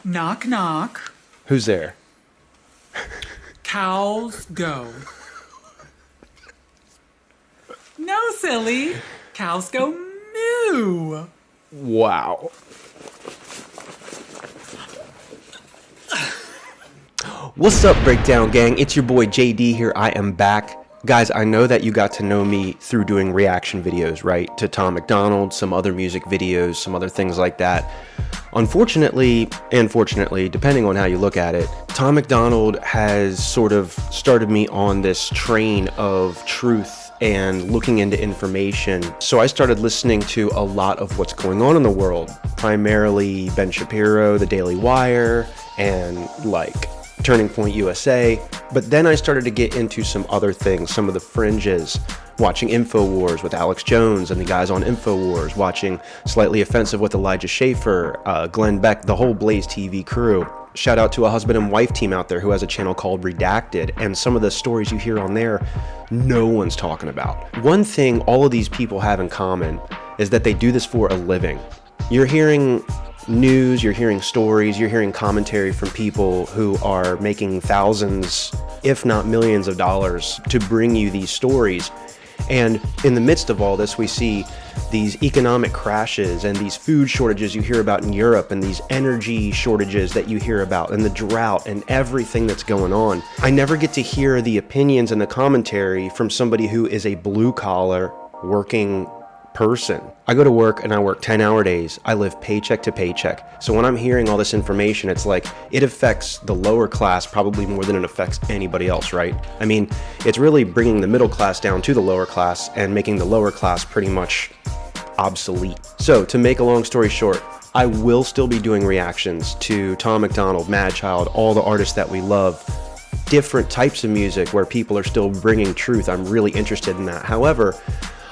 Knock, knock. Who's there? Cows go. No, silly. Cows go moo. Wow. What's up, Breakdown Gang? It's your boy JD here. I am back. Guys, I know that you got to know me through doing reaction videos, right? To Tom MacDonald, some other music videos, some other things like that. Unfortunately, and fortunately, depending on how you look at it, Tom MacDonald has sort of started me on this train of truth and looking into information. So I started listening to a lot of what's going on in the world, primarily Ben Shapiro, The Daily Wire, and like Turning Point USA. But then I started to get into some other things, some of the fringes, watching InfoWars with Alex Jones and the guys on InfoWars, watching Slightly Offensive with Elijah Schaefer, Glenn Beck, the whole Blaze TV crew. Shout out to a husband and wife team out there who has a channel called Redacted, and some of the stories you hear on there, no one's talking about. One thing all of these people have in common is that they do this for a living. You're hearing news, you're hearing stories, you're hearing commentary from people who are making thousands, if not millions of dollars to bring you these stories. And in the midst of all this, we see these economic crashes and these food shortages you hear about in Europe, and these energy shortages that you hear about, and the drought and everything that's going on. I never get to hear the opinions and the commentary from somebody who is a blue-collar working person. I go to work and I work 10-hour days. I live paycheck to paycheck. So when I'm hearing all this information, it's like it affects the lower class probably more than it affects anybody else, right? I mean, it's really bringing the middle class down to the lower class and making the lower class pretty much obsolete. So to make a long story short, I will still be doing reactions to Tom MacDonald, Madchild, all the artists that we love, different types of music where people are still bringing truth. I'm really interested in that. However,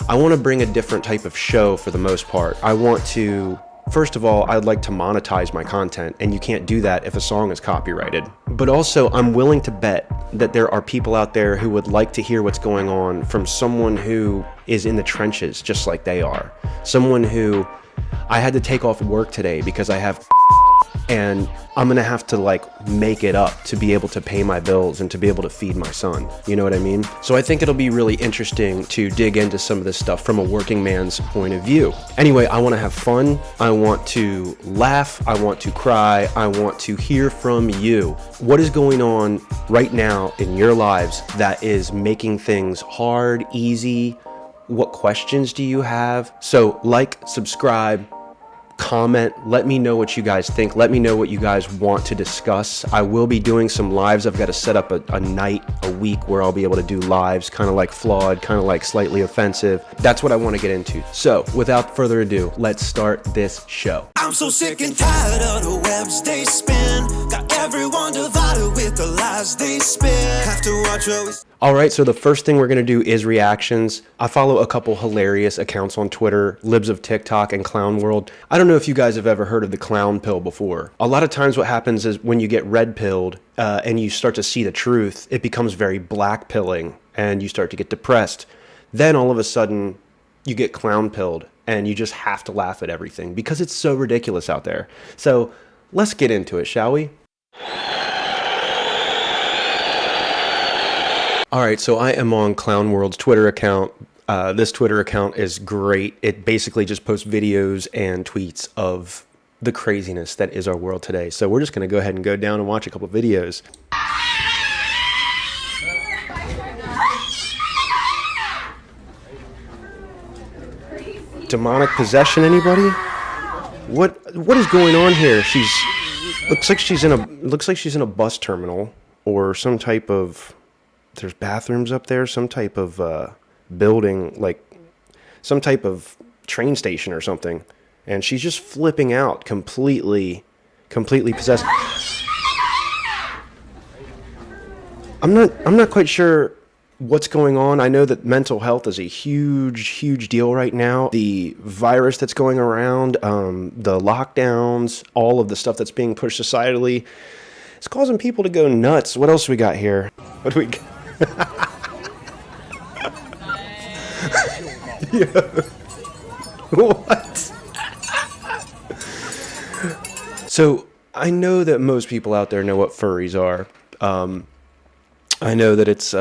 I want to bring a different type of show for the most part. I want to, first of all, I'd like to monetize my content, and you can't do that if a song is copyrighted. But also, I'm willing to bet that there are people out there who would like to hear what's going on from someone who is in the trenches just like they are. Someone who, I had to take off work today because I have and I'm gonna have to like make it up to be able to pay my bills and to be able to feed my son. You know what I mean? So I think it'll be really interesting to dig into some of this stuff from a working man's point of view. Anyway, I want to have fun. I want to laugh. I want to cry. I want to hear from you. What is going on right now in your lives that is making things hard, easy? What questions do you have? So like, subscribe, comment, let me know what you guys think. Let me know what you guys want to discuss. I will be doing some lives. I've got to set up a night a week where I'll be able to do lives, kind of like Flawed, kind of like Slightly Offensive. That's what I want to get into. So without further ado, let's start this show. I'm so sick and tired of the webs they spin. Got everyone divided with the lies they spin. Have to watch what we... All right, so the first thing we're going to do is reactions. I follow a couple hilarious accounts on Twitter, Libs of TikTok and Clown World. I don't know if you guys have ever heard of the clown pill before. A lot of times what happens is when you get red pilled and you start to see the truth, it becomes very black pilling and you start to get depressed. Then all of a sudden you get clown pilled and you just have to laugh at everything because it's so ridiculous out there. So let's get into it, shall we? All right, so I am on Clown World's Twitter account. This Twitter account is great. It basically just posts videos and tweets of the craziness that is our world today. So we're just going to go ahead and go down and watch a couple of videos. Demonic possession, anybody? What is going on here? Looks like she's in a bus terminal or some type of... There's bathrooms up there, some type of building, like some type of train station or something. And she's just flipping out, completely possessed. I'm not quite sure what's going on. I know that mental health is a huge deal right now. The virus that's going around, the lockdowns, all of the stuff that's being pushed societally, it's causing people to go nuts. What else we got here? What do we got? Yeah. What? So I know that most people out there know what furries are. I know that it's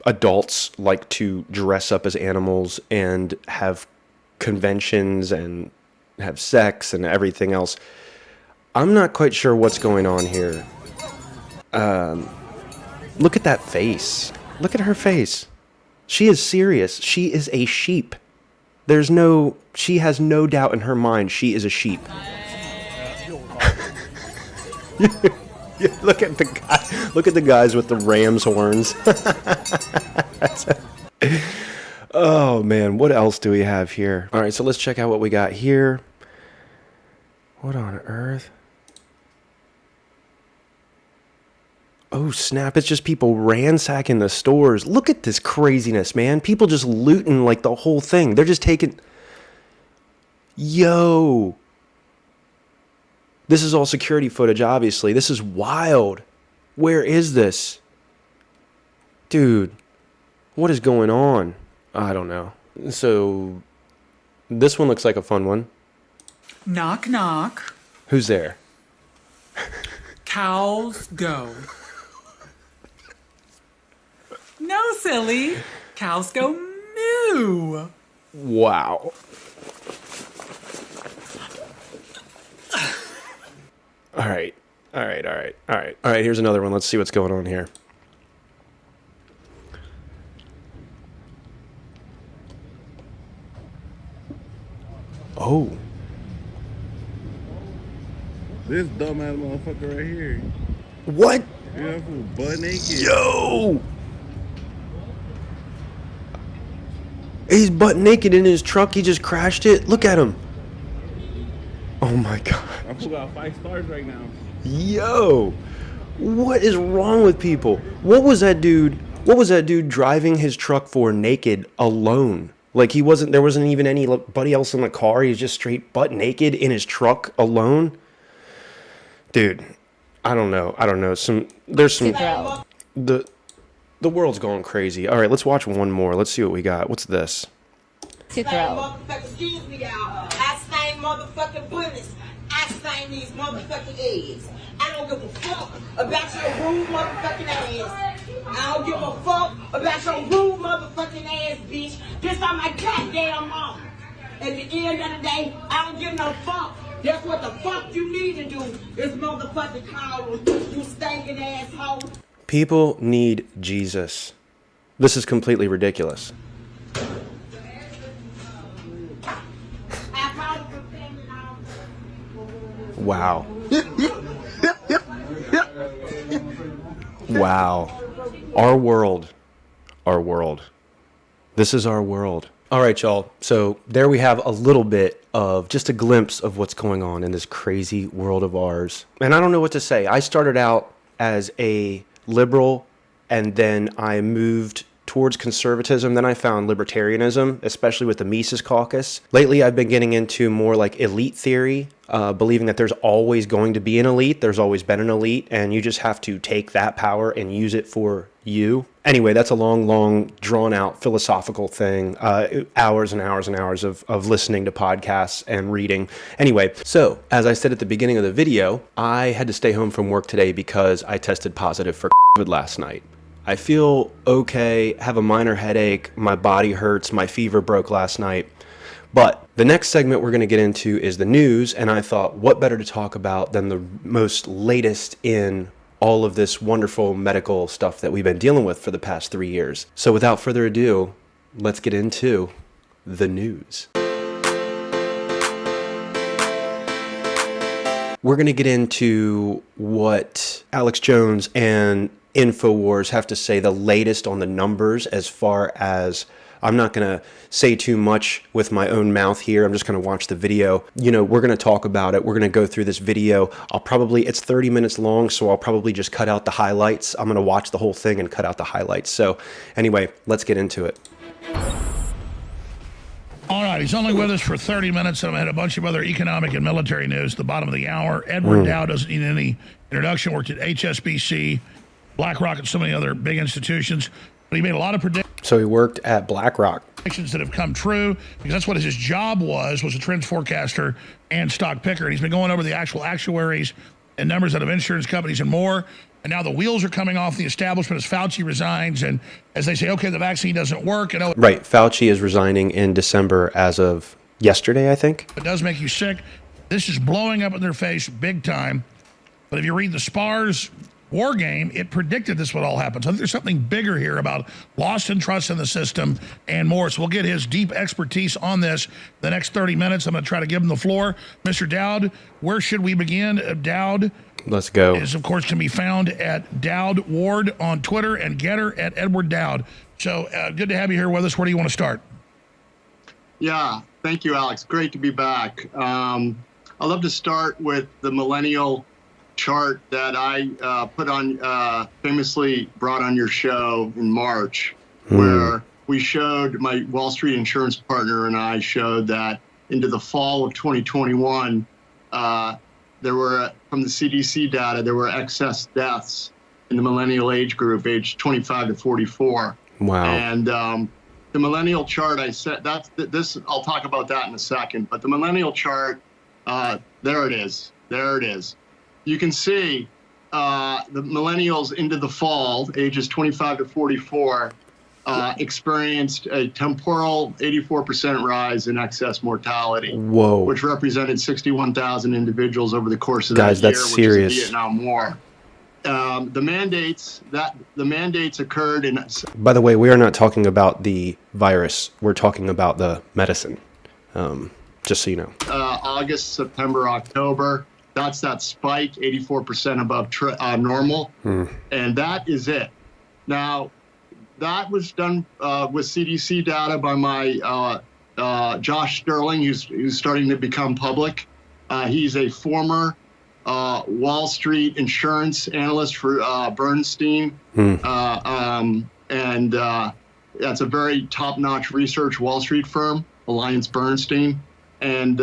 adults like to dress up as animals and have conventions and have sex and everything else. I'm not quite sure what's going on here. Look at that face. Look at her face. She is serious. She is a sheep. She has no doubt in her mind she is a sheep. Look at the guys with the ram's horns. Oh man, what else do we have here? All right, so let's check out what we got here. What on earth? Oh snap, it's just people ransacking the stores. Look at this craziness, man. People just looting like the whole thing. They're just taking... Yo. This is all security footage, obviously. This is wild. Where is this? Dude, what is going on? I don't know. So, this one looks like a fun one. Knock, knock. Who's there? Cows go. No, silly. Cows go moo. Wow. All right. Here's another one. Let's see what's going on here. Oh. This dumbass motherfucker right here. What? Yeah, fool butt naked. Yo! He's butt naked in his truck. He just crashed it. Look at him. Oh my god. I fool got 5 stars right now. Yo! What is wrong with people? What was that dude driving his truck for naked alone? Like there wasn't even anybody else in the car. He's just straight butt naked in his truck alone. Dude, I don't know. The world's going crazy. All right, let's watch one more. Let's see what we got. What's this? To throw. Excuse me, y'all. I stain motherfucking bullets. I stain these motherfucking eggs. I don't give a fuck about your rude motherfucking ass. I don't give a fuck about your rude motherfucking ass, bitch. This on my goddamn mom. At the end of the day, I don't give no fuck. That's what the fuck you need to do is motherfucking call you stinking asshole. People need Jesus. This is completely ridiculous. Wow. Wow. Our world. This is our world. All right, y'all. So there we have a little bit of just a glimpse of what's going on in this crazy world of ours. And I don't know what to say. I started out as a liberal, and then I moved towards conservatism. Then I found libertarianism, especially with the Mises Caucus. Lately, I've been getting into more like elite theory, believing that there's always going to be an elite. There's always been an elite, and you just have to take that power and use it for you. Anyway, that's a long, drawn-out philosophical thing. Hours and hours and hours of listening to podcasts and reading. Anyway, so as I said at the beginning of the video, I had to stay home from work today because I tested positive for COVID last night. I feel okay, have a minor headache, my body hurts, my fever broke last night. But the next segment we're going to get into is the news, and I thought, what better to talk about than the most latest in all of this wonderful medical stuff that we've been dealing with for the past 3 years. So without further ado, let's get into the news. We're going to get into what Alex Jones and InfoWars have to say, the latest on the numbers, as far as, I'm not going to say too much with my own mouth here. I'm just going to watch the video. You know, we're going to talk about it. We're going to go through this video. It's 30 minutes long, so I'll probably just cut out the highlights. I'm going to watch the whole thing and cut out the highlights. So anyway, let's get into it. All right, he's only with us for 30 minutes, and I had a bunch of other economic and military news at the bottom of the hour. Edward Dow doesn't need any introduction. Worked at HSBC, BlackRock, and so many other big institutions. But he made a lot of predictions. So he worked at BlackRock. That have come true, because that's what his job was a trends forecaster and stock picker. And he's been going over the actual actuaries, and numbers out of insurance companies and more. And now the wheels are coming off the establishment as Fauci resigns, and as they say, okay, the vaccine doesn't work. And Right. Fauci is resigning in December as of yesterday, I think. it does make you sick. This is blowing up in their face big time. But if you read the SPARS war game, it predicted this would all happen. So I think there's something bigger here about lost and trust in the system and more. So we'll get his deep expertise on this the next 30 minutes. I'm going to try to give him the floor. Mr. Dowd, where should we begin? Dowd Let's go. is, of course, can be found at Dowd Ward on Twitter and Getter at Edward Dowd. So good to have you here with us. Where do you want to start? Yeah, thank you, Alex. Great to be back. I'd love to start with the millennial chart that I put on, famously brought on your show in March, where we showed, my Wall Street insurance partner and I showed that into the fall of 2021, there were, from the CDC data, there were excess deaths in the millennial age group, age 25 to 44. Wow. And the millennial chart, I said, that's this, I'll talk about that in a second, but the millennial chart, there it is. There it is. You can see the millennials into the fall, ages 25 to 44, experienced a temporal 84% rise in excess mortality. Whoa. Which represented 61,000 individuals over the course of Guys, that year, that's which serious. is the Vietnam War. The mandates occurred in. By the way, we are not talking about the virus. We're talking about the medicine. Just so you know. August, September, October. That's that spike, 84% above normal. And that is it. Now, that was done with CDC data by my Josh Sterling, who's starting to become public. He's a former Wall Street insurance analyst for Bernstein. And that's a very top-notch research Wall Street firm, Alliance Bernstein. And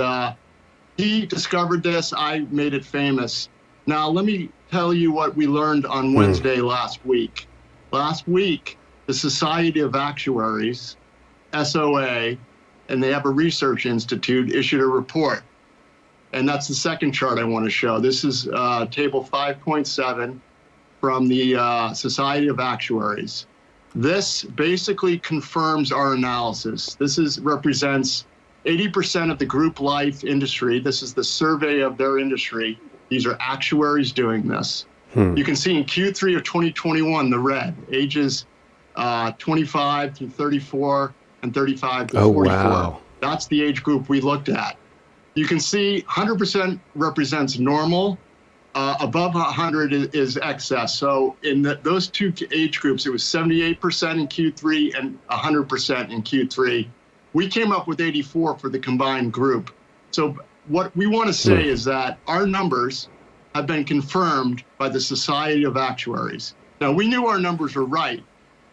he discovered this. I made it famous. Now, let me tell you what we learned on Wednesday last week. Last week, the Society of Actuaries, SOA, and they have a research institute, issued a report. And that's the second chart I want to show. This is table 5.7 from the Society of Actuaries. This basically confirms our analysis. This represents 80% of the group life industry. This is the survey of their industry. These are actuaries doing this. You can see in Q3 of 2021, the red, ages 25 to 34 and 35 to 44. Wow. That's the age group we looked at. You can see 100% represents normal. Above 100 is excess. So in those two age groups, it was 78% in Q3 and 100% in Q3. We came up with 84 for the combined group. So what we want to say is that our numbers have been confirmed by the Society of Actuaries. Now, we knew our numbers were right,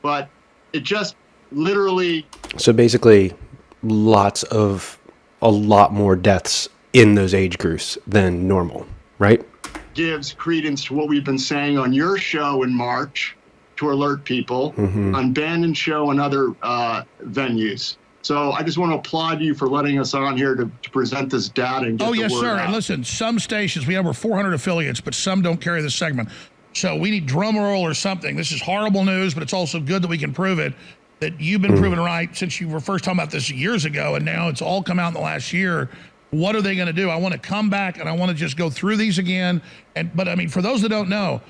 but it just literally... So basically, a lot more deaths in those age groups than normal, right? Gives credence to what we've been saying on your show in March to alert people, on Bandon's show and other venues. So I just want to applaud you for letting us on here to present this data and get the yes, word sir. out. And listen, some stations, we have over 400 affiliates, but some don't carry this segment. So we need drum roll or something. This is horrible news, but it's also good that we can prove it, that you've been proven right since you were first talking about this years ago, and now it's all come out in the last year. What are they going to do? I want to come back, and I want to just go through these again. But I mean, for those that don't know,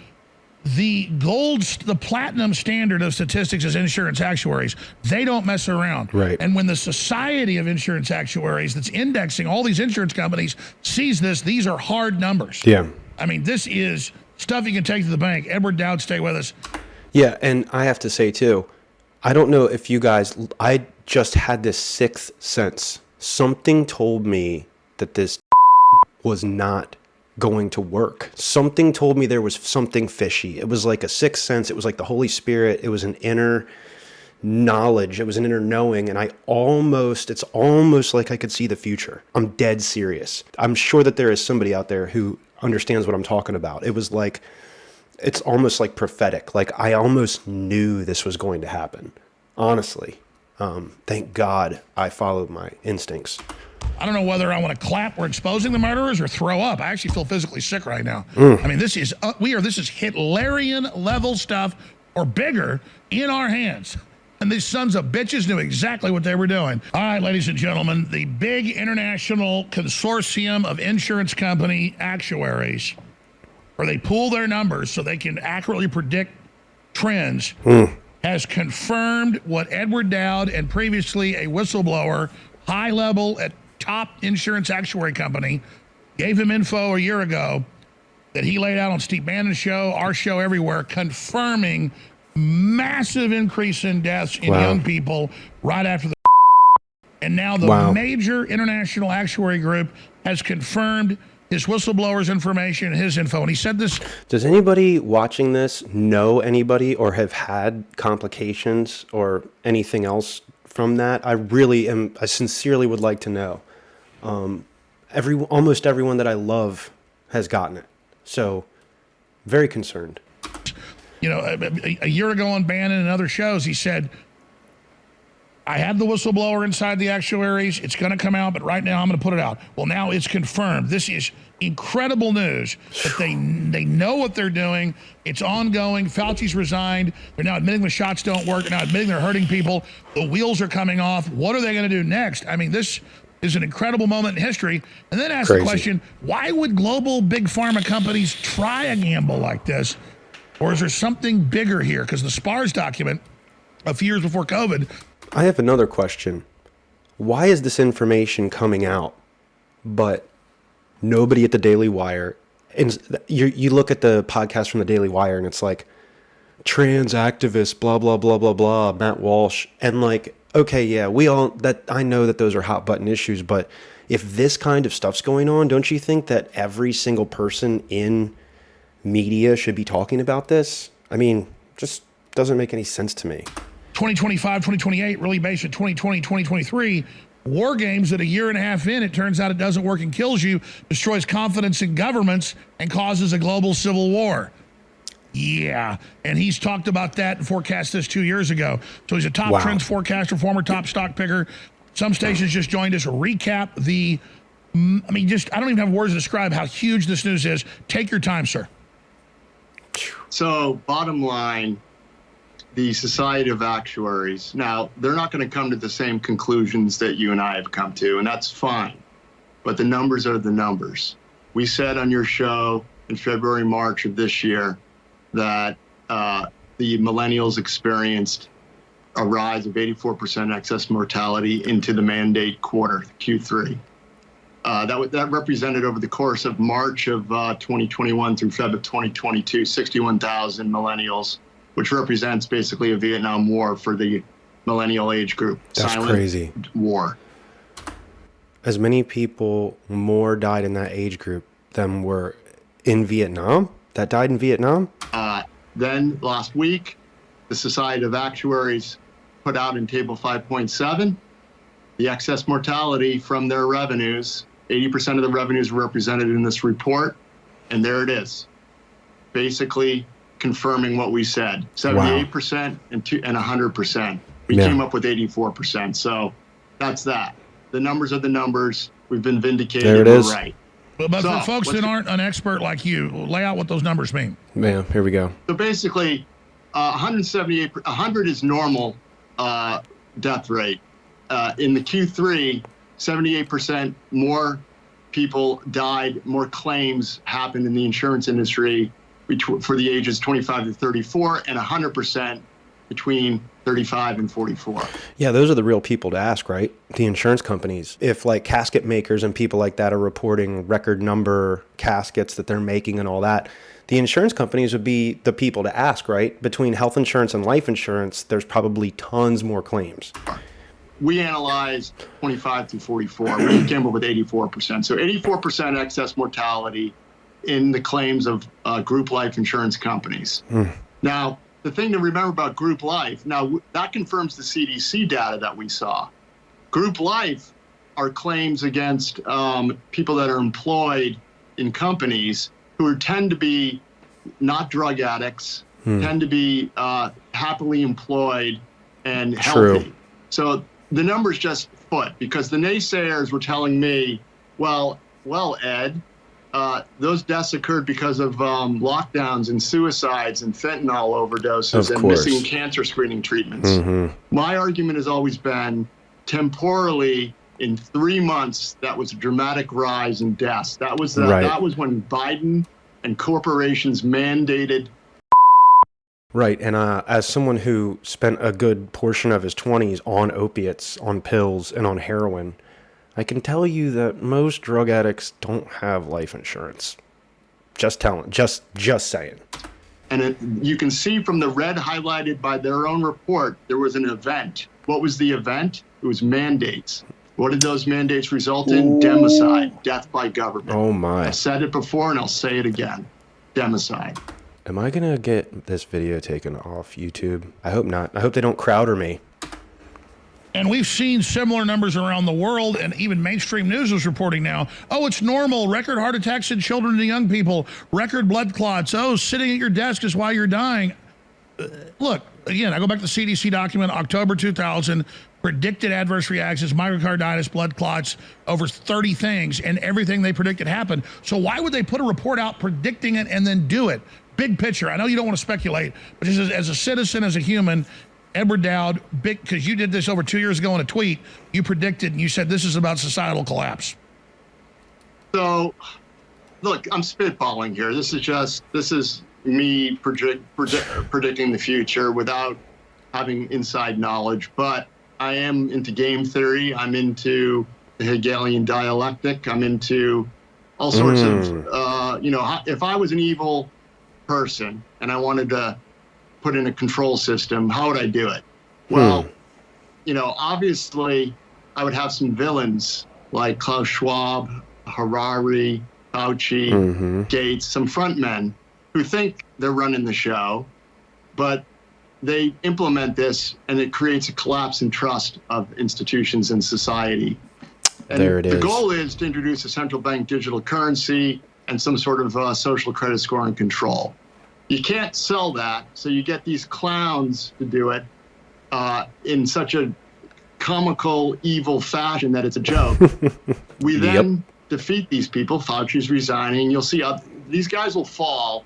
the platinum standard of statistics is insurance actuaries. They don't mess around. Right. And when the Society of Insurance Actuaries that's indexing all these insurance companies sees this, these are hard numbers. Yeah. I mean, this is stuff you can take to the bank. Edward Dowd, stay with us. Yeah, and I have to say, too, I don't know if you guys, I just had this sixth sense. Something told me that this was not going to work. Something told me there was something fishy. It was like a sixth sense. It was like the Holy Spirit. It was an inner knowledge. It was an inner knowing. And it's almost like I could see the future. I'm dead serious. I'm sure that there is somebody out there who understands what I'm talking about. It was like, it's almost like prophetic. Like I almost knew this was going to happen. Honestly. Thank God I followed my instincts. I don't know whether I want to clap for exposing the murderers or throw up. I actually feel physically sick right now. I mean, this is Hitlerian level stuff or bigger in our hands. And these sons of bitches knew exactly what they were doing. All right, ladies and gentlemen, the big international consortium of insurance company actuaries, where they pool their numbers so they can accurately predict trends, has confirmed what Edward Dowd and previously a whistleblower, high level at top insurance actuary company, gave him info a year ago that he laid out on Steve Bannon's show, our show, everywhere, confirming massive increase in deaths in young people right after the and now the major international actuary group has confirmed his whistleblower's information, his info. And he said this. Does anybody watching this know anybody or have had complications or anything else from that? I sincerely would like to know. Almost everyone that I love has gotten it. So very concerned. You know, a year ago on Bannon and other shows, he said, I had the whistleblower inside the actuaries. It's going to come out, but right now I'm going to put it out. Well, now it's confirmed. This is incredible news that they know what they're doing. It's ongoing. Fauci's resigned. They're now admitting the shots don't work. They're now admitting they're hurting people. The wheels are coming off. What are they going to do next? I mean, this is an incredible moment in history. And then ask the question, why would global big pharma companies try a gamble like this? Or is there something bigger here? Because the SPARS document, a few years before COVID. I have another question. Why is this information coming out, but nobody at the Daily Wire, and you look at the podcast from the Daily Wire and it's like, trans activists, blah, blah, blah, blah, blah, Matt Walsh. And like, okay, yeah, I know that those are hot button issues, but if this kind of stuff's going on, don't you think that every single person in media should be talking about this? I mean, just doesn't make any sense to me. 2025, 2028, really based at 2020, 2023. War games that a year and a half in, it turns out it doesn't work and kills you, destroys confidence in governments, and causes a global civil war. Yeah, and he's talked about that and forecast this 2 years ago. So he's a top trends forecaster, former top stock picker. Some stations just joined us. Recap the, I mean, I don't even have words to describe how huge this news is. Take your time, sir. So bottom line, the Society of Actuaries, now they're not going to come to the same conclusions that you and I have come to, and that's fine. But the numbers are the numbers. We said on your show in February, March of this year that the millennials experienced a rise of 84% excess mortality into the mandate quarter, Q3. That represented over the course of March of 2021 through Feb of 2022, 61,000 millennials, which represents basically a Vietnam War for the millennial age group. That's Silent crazy. War. As many people more died in that age group than were in Vietnam, that died in Vietnam? Then last week, the Society of Actuaries put out in Table 5.7 the excess mortality from their revenues. 80% of the revenues were represented in this report, and there it is. Basically confirming what we said, 78% and 100%. We came up with 84%. So that's that. The numbers are the numbers. We've been vindicated. There it is. We're right. But for folks that aren't an expert like you, lay out what those numbers mean. Yeah, here we go. So basically, 100 is normal death rate. In the Q3, 78% more people died, more claims happened in the insurance industry for the ages 25 to 34, and 100% between 35 and 44. Yeah, those are the real people to ask, right? The insurance companies. If like casket makers and people like that are reporting record number caskets that they're making and all that, the insurance companies would be the people to ask, right? Between health insurance and life insurance, there's probably tons more claims. We analyzed 25 to 44. We came up with 84%. So 84% excess mortality in the claims of group life insurance companies. Now, the thing to remember about group life, now that confirms the CDC data that we saw. Group life are claims against people that are employed in companies who tend to be not drug addicts, tend to be happily employed and healthy. True. So the numbers just foot, because the naysayers were telling me, well, Ed, those deaths occurred because of lockdowns and suicides and fentanyl overdoses and missing cancer screening treatments. My argument has always been, temporally, in 3 months, that was a dramatic rise in deaths. That was that was when Biden and corporations mandated. Right, and as someone who spent a good portion of his 20s on opiates, on pills, and on heroin, I can tell you that most drug addicts don't have life insurance. Just saying. And you can see from the red highlighted by their own report, there was an event. What was the event? It was mandates. What did those mandates result in? Democide, death by government. Oh my. I said it before and I'll say it again. Democide. Am I going to get this video taken off YouTube? I hope not. I hope they don't Crowder me. And we've seen similar numbers around the world, and even mainstream news is reporting now, oh, it's normal, record heart attacks in children and young people, record blood clots, oh, sitting at your desk is why you're dying. Look, again, I go back to the CDC document, October 2000, predicted adverse reactions, myocarditis, blood clots, over 30 things, and everything they predicted happened. So why would they put a report out predicting it and then do it? Big picture. I know you don't want to speculate, but just as a citizen, as a human, Edward Dowd, big, because you did this over 2 years ago in a tweet, you predicted and you said this is about societal collapse. So, look, I'm spitballing here. This is me predicting the future without having inside knowledge. But I am into game theory. I'm into the Hegelian dialectic. I'm into all sorts of, if I was an evil person and I wanted to put in a control system, how would I do it? Well, obviously I would have some villains like Klaus Schwab, Harari, Fauci, Gates, some front men who think they're running the show, but they implement this and it creates a collapse in trust of institutions and society. And there it is. The goal is to introduce a central bank digital currency and some sort of social credit scoring control. You can't sell that, so you get these clowns to do it in such a comical, evil fashion that it's a joke. We then defeat these people. Fauci's resigning. You'll see these guys will fall.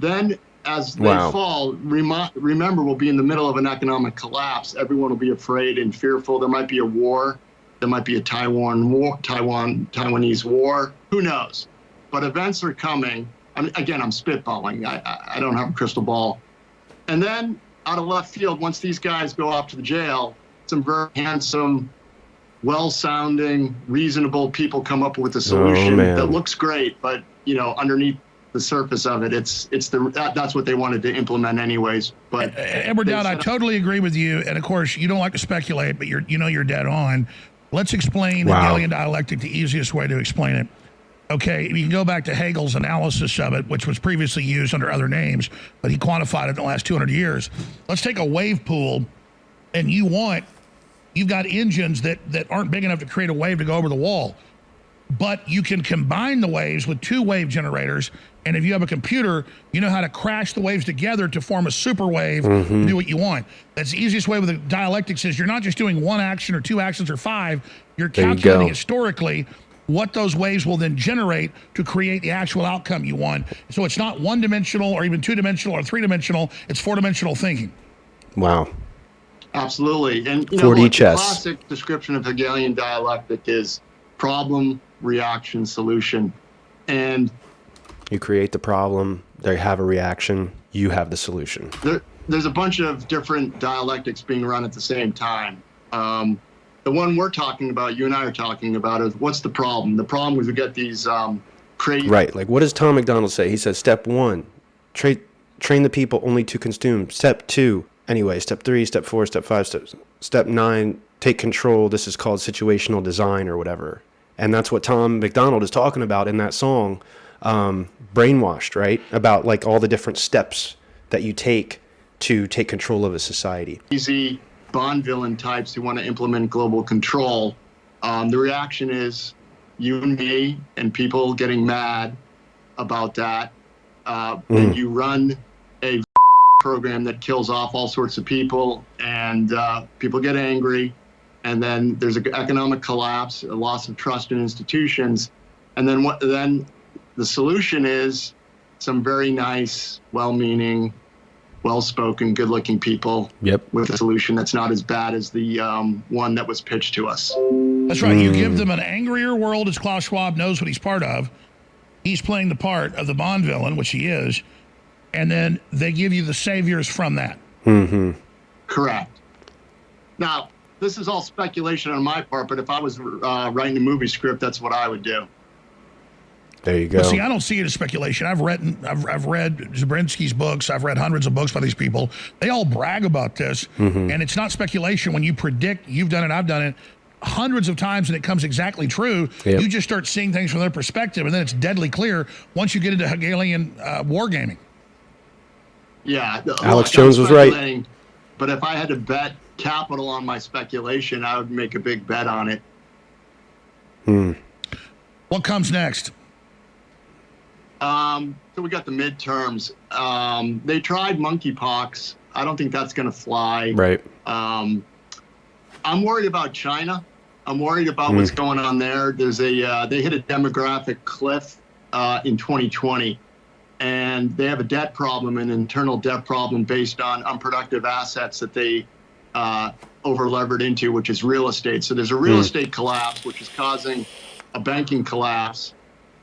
Then as they fall, remember, we'll be in the middle of an economic collapse. Everyone will be afraid and fearful. There might be a war. There might be a Taiwanese war. Who knows? But events are coming. I'm spitballing. I don't have a crystal ball. And then out of left field, once these guys go off to the jail, some very handsome, well-sounding, reasonable people come up with a solution that looks great, but underneath the surface of it, that's what they wanted to implement anyways. But Edward Dowd, I totally agree with you. And of course, you don't like to speculate, but you're dead on. Let's explain the Hegelian dialectic the easiest way to explain it. Okay, you can go back to Hegel's analysis of it, which was previously used under other names, but he quantified it in the last 200 years. Let's take a wave pool, and you've got engines that aren't big enough to create a wave to go over the wall. But you can combine the waves with two wave generators, and if you have a computer, you know how to crash the waves together to form a super wave to do what you want. That's the easiest way with the dialectics is you're not just doing one action or two actions or five, you're calculating historically what those waves will then generate to create the actual outcome you want. So it's not one-dimensional or even two-dimensional or three-dimensional, it's four-dimensional thinking. Wow. Absolutely. And the classic description of Hegelian dialectic is problem, reaction, solution. And you create the problem, they have a reaction, you have the solution. There's a bunch of different dialectics being run at the same time. The one we're talking about, you and I are talking about, is what's the problem? The problem is we get these crazy... Right, like what does Tom McDonald say? He says, step 1, train the people only to consume. Step 2, anyway, step 3, step 4, step 5, step 9, take control. This is called situational design or whatever. And that's what Tom McDonald is talking about in that song, Brainwashed, right? About like all the different steps that you take to take control of a society. Easy Bond villain types who want to implement global control. The reaction is you and me and people getting mad about that. Then you run a program that kills off all sorts of people, and people get angry, and then there's an economic collapse, a loss of trust in institutions, and then then the solution is some very nice, well-meaning, well-spoken, good-looking people with a solution that's not as bad as the one that was pitched to us. That's right. You give them an angrier world, as Klaus Schwab knows what he's part of. He's playing the part of the Bond villain, which he is, and then they give you the saviors from that. Correct. Now, this is all speculation on my part, but if I was writing a movie script, that's what I would do. There you go. But see, I don't see it as speculation. I've read Zabrinsky's books. I've read hundreds of books by these people. They all brag about this, and it's not speculation. When you predict, you've done it, I've done it, hundreds of times, and it comes exactly true. You just start seeing things from their perspective, and then it's deadly clear once you get into Hegelian wargaming. Yeah. Alex Jones was right. But if I had to bet capital on my speculation, I would make a big bet on it. What comes next? So we got the midterms. They tried monkeypox. I don't think that's going to fly. Right. I'm worried about China. I'm worried about what's going on there. There's they hit a demographic cliff in 2020, and they have a debt problem, an internal debt problem based on unproductive assets that they over-levered into, which is real estate. So there's a real estate collapse, which is causing a banking collapse.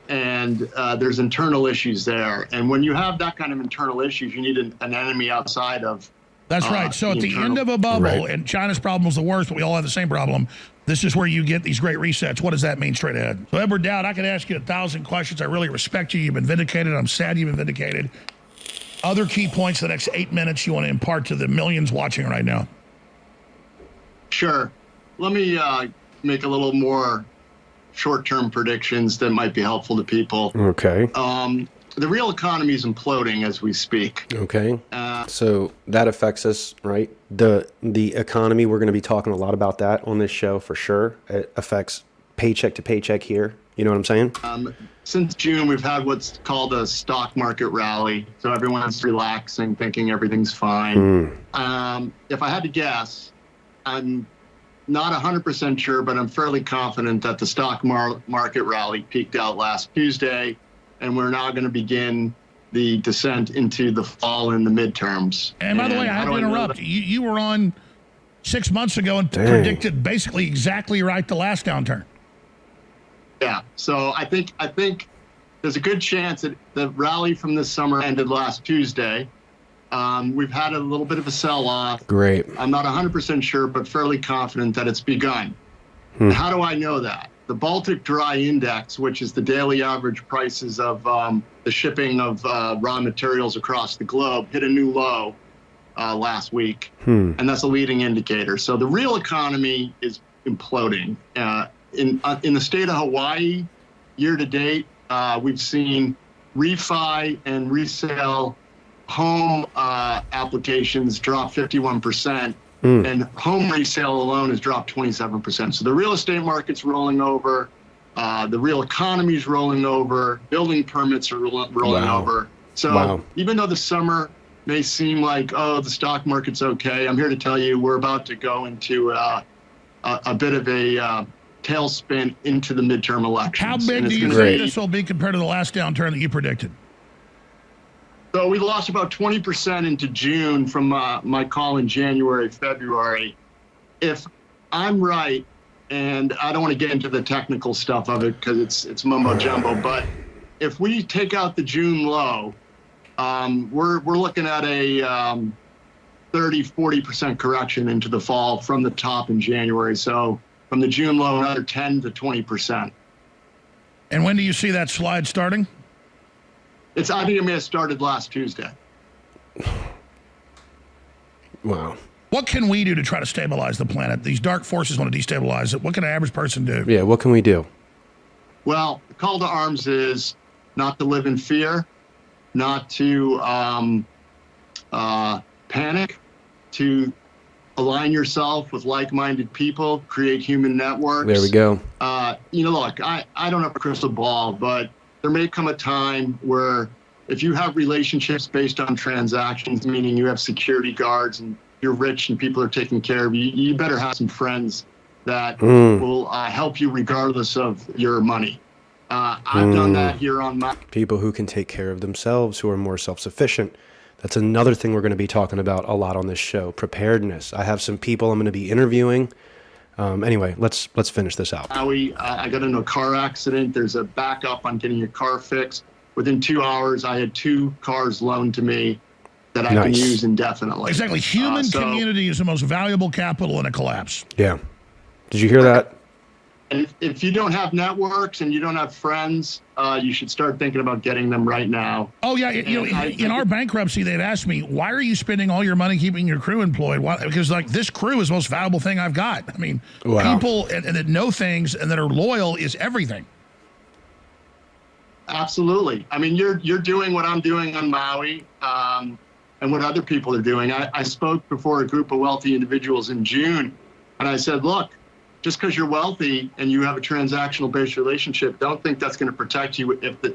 And there's internal issues there. And when you have that kind of internal issues, you need an enemy outside of. That's right. So at the end of a bubble, and China's problem is the worst, but we all have the same problem. This is where you get these great resets. What does that mean straight ahead? So Edward Dowd, I could ask you 1,000 questions. I really respect you. You've been vindicated. I'm sad you've been vindicated. Other key points the next 8 minutes you want to impart to the millions watching right now? Sure. Let me make a little more short-term predictions that might be helpful to people. Okay. The real economy is imploding as we speak. Okay. So that affects us, right? The economy, we're going to be talking a lot about that on this show for sure. It affects paycheck to paycheck here. You know what I'm saying? Since June, we've had what's called a stock market rally. So everyone's relaxing, thinking everything's fine. If I had to guess, I'm not 100% sure, but I'm fairly confident that the stock market rally peaked out last Tuesday, and we're now going to begin the descent into the fall in the midterms. And by the way, I have to interrupt. You were on 6 months ago and predicted basically exactly right the last downturn. Yeah, so I think there's a good chance that the rally from this summer ended last Tuesday. We've had a little bit of a sell-off. Great. I'm not 100% sure, but fairly confident that it's begun. How do I know that? The Baltic Dry Index, which is the daily average prices of the shipping of raw materials across the globe, hit a new low last week, and that's a leading indicator. So the real economy is imploding. In the state of Hawaii, year to date, we've seen refi and resale home applications drop 51%, and home resale alone has dropped 27%. So the real estate market's rolling over, the real economy's rolling over, building permits are rolling over. So even though the summer may seem like, oh, the stock market's okay, I'm here to tell you we're about to go into a bit of a tailspin into the midterm elections. How big do you think this will be compared to the last downturn that you predicted? So we lost about 20% into June from my call in January, February. If I'm right, and I don't want to get into the technical stuff of it because it's mumbo jumbo, but if we take out the June low, we're looking at a 30-40% correction into the fall from the top in January. So from the June low, another 10 to 20%. And when do you see that slide starting? I think it may have started last Tuesday. Wow. What can we do to try to stabilize the planet? These dark forces want to destabilize it. What can an average person do? Yeah, what can we do? Well, the call to arms is not to live in fear, not to panic, to align yourself with like-minded people, create human networks. There we go. Look, I don't have a crystal ball, but there may come a time where if you have relationships based on transactions, meaning you have security guards and you're rich and people are taking care of you, you better have some friends that will help you regardless of your money. I've done that here on my. People who can take care of themselves, who are more self-sufficient. That's another thing we're going to be talking about a lot on this show, preparedness. I have some people I'm going to be interviewing. Anyway, let's finish this out. I got into a car accident. There's a backup on getting your car fixed. Within 2 hours, I had 2 cars loaned to me that I can use indefinitely. Exactly. Human community is the most valuable capital in a collapse. Yeah. Did you hear that? And if you don't have networks and you don't have friends, you should start thinking about getting them right now. Oh, yeah. In our bankruptcy, they'd asked me, why are you spending all your money keeping your crew employed? Why? Because, like, this crew is the most valuable thing I've got. I mean, people and that know things and that are loyal is everything. Absolutely. I mean, you're doing what I'm doing on Maui and what other people are doing. I spoke before a group of wealthy individuals in June, and I said, look, just because you're wealthy and you have a transactional-based relationship, don't think that's going to protect you if the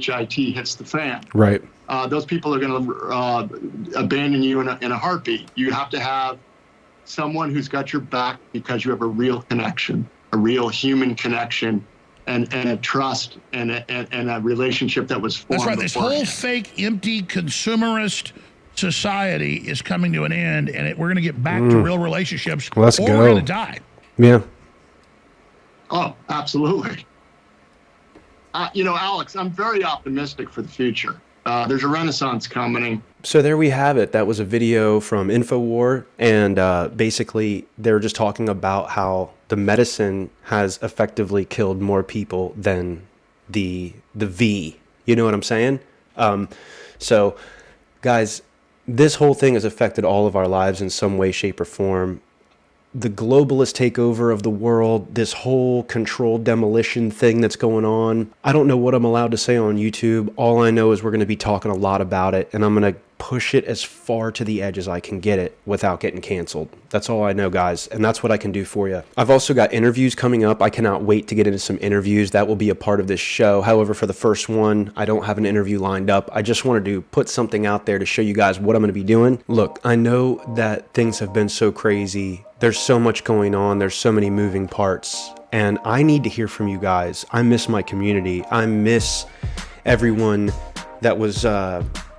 SHIT hits the fan. Right. Those people are going to abandon you in a heartbeat. You have to have someone who's got your back because you have a real connection, a real human connection, and a trust and a relationship that was formed. That's right. This whole fake, empty, consumerist society is coming to an end, and we're going to get back to real relationships, or we're going to die. Yeah. Oh, absolutely. Alex, I'm very optimistic for the future. There's a renaissance coming. So there we have it. That was a video from InfoWar, and basically they were just talking about how the medicine has effectively killed more people than the V. You know what I'm saying? So, guys, this whole thing has affected all of our lives in some way, shape, or form. The globalist takeover of the world, this whole controlled demolition thing that's going on. I don't know what I'm allowed to say on YouTube. All I know is we're going to be talking a lot about it, and I'm going to push it as far to the edge as I can get it without getting canceled. That's all I know, guys, and that's what I can do for you. I've also got interviews coming up. I cannot wait to get into some interviews. That will be a part of this show. However, for the first one, I don't have an interview lined up. I just wanted to put something out there to show you guys what I'm going to be doing. Look, I know that things have been so crazy. There's so much going on. There's so many moving parts, and I need to hear from you guys. I miss my community. I miss everyone that was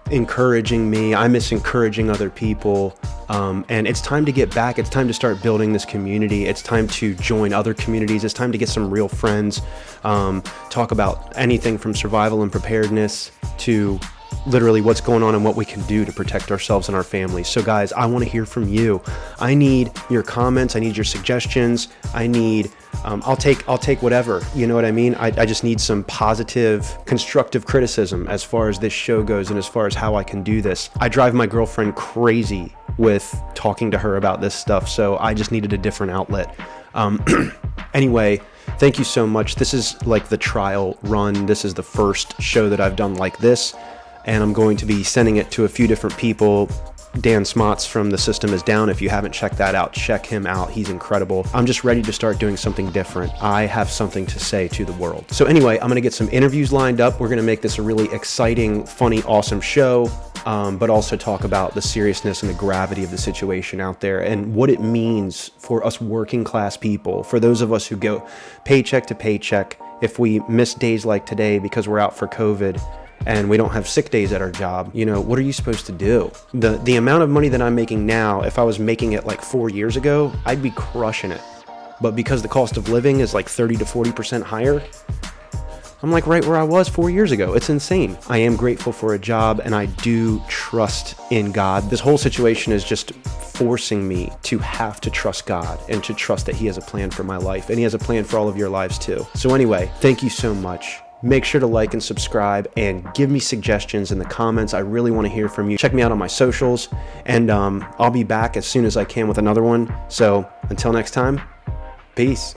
encouraging me. I miss encouraging other people. And it's time to get back. It's time to start building this community. It's time to join other communities. It's time to get some real friends. Talk about anything from survival and preparedness to literally what's going on and what we can do to protect ourselves and our families. So guys, I want to hear from you. I need your comments. I need your suggestions. I need, I'll take whatever, you know what I mean? I just need some positive, constructive criticism as far as this show goes and as far as how I can do this. I drive my girlfriend crazy with talking to her about this stuff, so I just needed a different outlet. Anyway, thank you so much. This is like the trial run. This is the first show that I've done like this, and I'm going to be sending it to a few different people. Dan Smots from The System Is Down. If you haven't checked that out, check him out. He's incredible. I'm just ready to start doing something different. I have something to say to the world. So anyway, I'm going to get some interviews lined up. We're going to make this a really exciting, funny, awesome show, but also talk about the seriousness and the gravity of the situation out there and what it means for us working class people, for those of us who go paycheck to paycheck. If we miss days like today because we're out for COVID, and we don't have sick days at our job, you know, what are you supposed to do? The amount of money that I'm making now, if I was making it like 4 years ago, I'd be crushing it. But because the cost of living is like 30 to 40% higher, I'm like right where I was 4 years ago. It's insane. I am grateful for a job, and I do trust in God. This whole situation is just forcing me to have to trust God and to trust that He has a plan for my life, and He has a plan for all of your lives too. So anyway, thank you so much. Make sure to like and subscribe and give me suggestions in the comments. I really want to hear from you. Check me out on my socials, and I'll be back as soon as I can with another one. So until next time, peace.